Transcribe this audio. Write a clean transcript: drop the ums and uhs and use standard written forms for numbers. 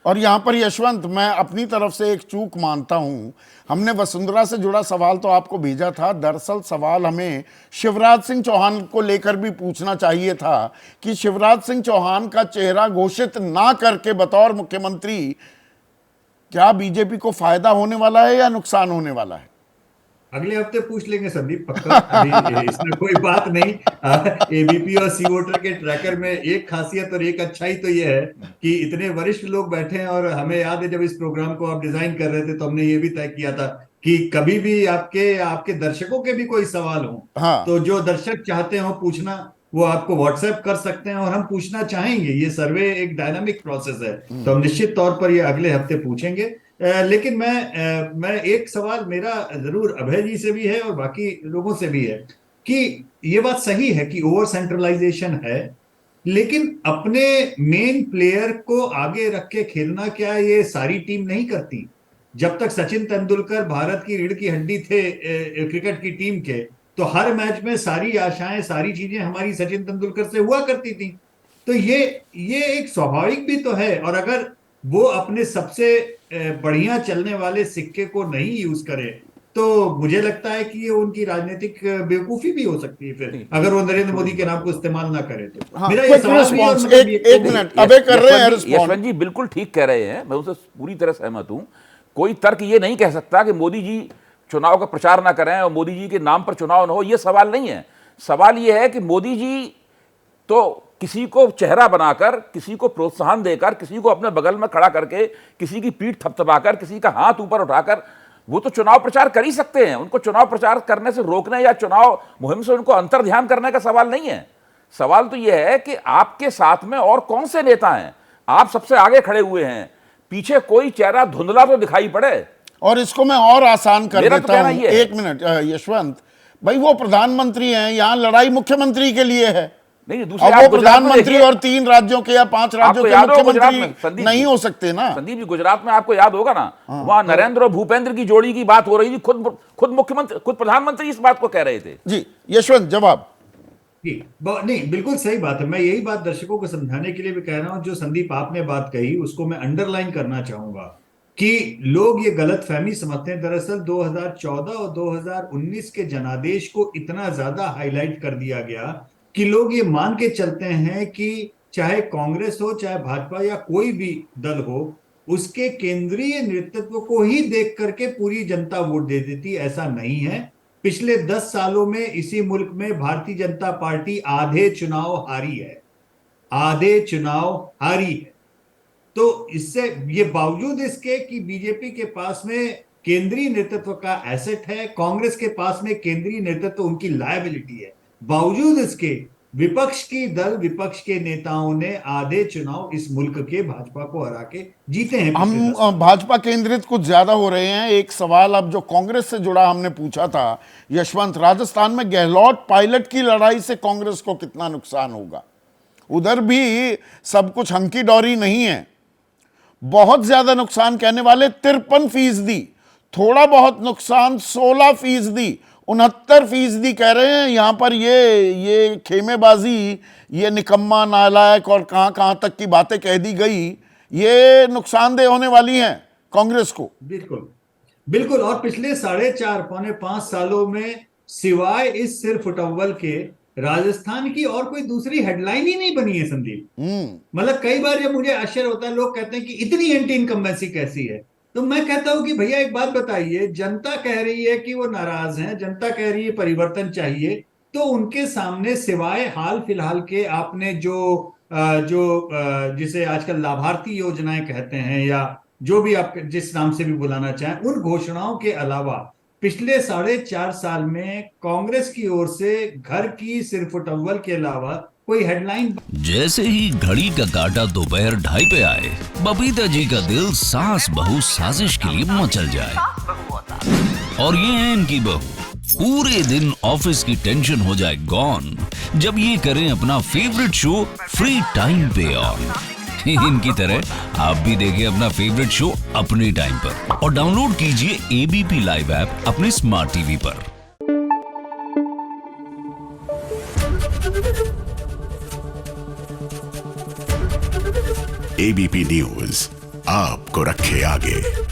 और यहाँ पर यशवंत, मैं अपनी तरफ से एक चूक मानता हूँ। हमने वसुंधरा से जुड़ा सवाल तो आपको भेजा था, दरअसल सवाल हमें शिवराज सिंह चौहान को लेकर भी पूछना चाहिए था कि शिवराज सिंह चौहान का चेहरा घोषित ना करके बतौर मुख्यमंत्री क्या बीजेपी को फायदा होने वाला है या नुकसान होने वाला है? अगले हफ्ते पूछ लेंगे संदीप, पक्का। अभी इसमें कोई बात नहीं। एबीपी और सी वोटर के ट्रैकर में एक खासियत और एक अच्छाई तो ये है कि इतने वरिष्ठ लोग बैठे हैं। और हमें याद है, जब इस प्रोग्राम को आप डिजाइन कर रहे थे तो हमने ये भी तय किया था कि कभी भी आपके दर्शकों के भी कोई सवाल हो हाँ। तो जो दर्शक चाहते हो पूछना, वो आपको व्हाट्सएप कर सकते हैं और हम पूछना चाहेंगे। ये सर्वे एक डायनामिक प्रोसेस है, तो हम निश्चित तौर पर ये अगले हफ्ते पूछेंगे। लेकिन मैं एक सवाल मेरा जरूर अभय जी से भी है और बाकी लोगों से भी है कि ये बात सही है कि ओवर सेंट्रलाइजेशन है, लेकिन अपने मेन प्लेयर को आगे रख के खेलना क्या ये सारी टीम नहीं करती? जब तक सचिन तेंदुलकर भारत की रीढ़ की हड्डी थे क्रिकेट की टीम के, तो हर मैच में सारी आशाएं, सारी चीजें हमारी सचिन तेंदुलकर से हुआ करती थी। तो ये एक स्वाभाविक भी तो है। और अगर वो अपने सबसे बढ़िया चलने वाले सिक्के को नहीं यूज करे तो मुझे लगता है कि ये उनकी राजनीतिक बेवकूफी भी हो सकती है फिर, अगर वो नरेंद्र मोदी के नाम को इस्तेमाल ना करे तो। हाँ, मेरा ये क्विक सवाल भी है और रिस्पॉन्स, मतलब एक ये एक मिनट, अबे कर रहे हैं रिस्पॉन्स। यशवंत जी बिल्कुल ठीक कह रहे हैं, मैं उनसे पूरी तरह सहमत हूं। कोई तर्क ये नहीं कह सकता कि मोदी जी चुनाव का प्रचार ना करें और मोदी जी के नाम पर चुनाव ना हो। ये सवाल नहीं है। सवाल ये है कि मोदी जी तो किसी को चेहरा बनाकर, किसी को प्रोत्साहन देकर, किसी को अपने बगल में खड़ा करके, किसी की पीठ थपथपाकर, किसी का हाथ ऊपर उठाकर वो तो चुनाव प्रचार कर ही सकते हैं। उनको चुनाव प्रचार करने से रोकने या चुनाव मुहिम से उनको अंतर ध्यान करने का सवाल नहीं है। सवाल तो यह है कि आपके साथ में और कौन से नेता हैं, आप सबसे आगे खड़े हुए हैं, पीछे कोई चेहरा धुंधला तो दिखाई पड़े। और इसको मैं और आसान कर मेरा तो देता कहना हूं, ये है। एक मिनट यशवंत भाई, वो प्रधानमंत्री हैं, यहां लड़ाई मुख्यमंत्री के लिए है। नहीं, दूसरे अब आप वो गुजरात में प्रधानमंत्री देखिए, और 3 राज्यों के या 5 राज्यों आपको के याद होगा गुजरात में मुख्यमंत्री संदीप नहीं जी, हो सकते ना। संदीप जी गुजरात में आपको याद होगा ना, वहां नरेंद्र और भूपेंद्र की जोड़ी की बात हो रही थी, खुद मुख्यमंत्री, खुद प्रधानमंत्री इस बात को कह रहे थे। जी यशवंत, जवाब। जी, नहीं, बिल्कुल सही बात है। मैं यही बात दर्शकों को समझाने के लिए भी कह रहा हूं। जो संदीप आपने बात कही उसको मैं अंडरलाइन करना चाहूंगा कि लोग ये गलत फहमी समझते हैं। दरअसल 2014 और 2019 के जनादेश को इतना ज्यादा हाईलाइट कर दिया गया कि लोग ये मान के चलते हैं कि चाहे कांग्रेस हो, चाहे भाजपा या कोई भी दल हो, उसके केंद्रीय नेतृत्व को ही देख करके पूरी जनता वोट दे देती। ऐसा नहीं है। पिछले 10 सालों में इसी मुल्क में भारतीय जनता पार्टी आधे चुनाव हारी है, आधे चुनाव हारी है। तो इससे, ये बावजूद इसके कि बीजेपी के पास में केंद्रीय नेतृत्व का एसेट है, कांग्रेस के पास में केंद्रीय नेतृत्व उनकी लायबिलिटी है, बावजूद इसके विपक्ष के नेताओं ने आधे चुनाव इस मुल्क के भाजपा को हरा के जीते हैं पिछले 10 हम साल। भाजपा केंद्रित कुछ ज्यादा हो रहे हैं। एक सवाल अब जो कांग्रेस से जुड़ा हमने पूछा था यशवंत, राजस्थान में गहलोत पायलट की लड़ाई से कांग्रेस को कितना नुकसान होगा? उधर भी सब कुछ हंकी डोरी नहीं है। बहुत ज्यादा नुकसान कहने वाले 53%, थोड़ा बहुत नुकसान 16%, 69% कह रहे हैं। यहां पर ये खेमेबाजी, ये निकम्मा, नालायक और कहां कहां तक की बातें कह दी गई, ये नुकसानदेह होने वाली हैं कांग्रेस को। बिल्कुल, बिल्कुल। और पिछले 4.5 पौने 5 सालों में सिवाय इस सिर फुटअव्वल के राजस्थान की और कोई दूसरी हेडलाइन ही नहीं बनी है संदीप। मतलब कई बार जब मुझे आश्चर्य होता है, लोग कहते हैं कि इतनी एंटी इनकम्बेंसी कैसी है, तो मैं कहता हूं कि भैया एक बात बताइए, जनता कह रही है कि वो नाराज हैं, जनता कह रही है परिवर्तन चाहिए, तो उनके सामने सिवाय हाल फिलहाल के आपने जिसे आजकल लाभार्थी योजनाएं कहते हैं या जो भी आप जिस नाम से भी बुलाना चाहें, उन घोषणाओं के अलावा पिछले 4.5 साल में कांग्रेस की ओर से घर की सिरफुटअव्वल के अलावा कोई हेडलाइन। जैसे ही घड़ी का काटा दोपहर 2:30 पे आए, बबीता जी का दिल सास बहू साजिश के लिए मचल जाए। और ये है इनकी बहू, पूरे दिन ऑफिस की टेंशन हो जाए गॉन जब ये करें अपना फेवरेट शो फ्री टाइम पे ऑन। इनकी तरह आप भी देखिए अपना फेवरेट शो अपने टाइम पर और डाउनलोड कीजिए एबीपी लाइव ऐप अपने स्मार्ट टीवी पर। एबीपी न्यूज, आपको रखे आगे।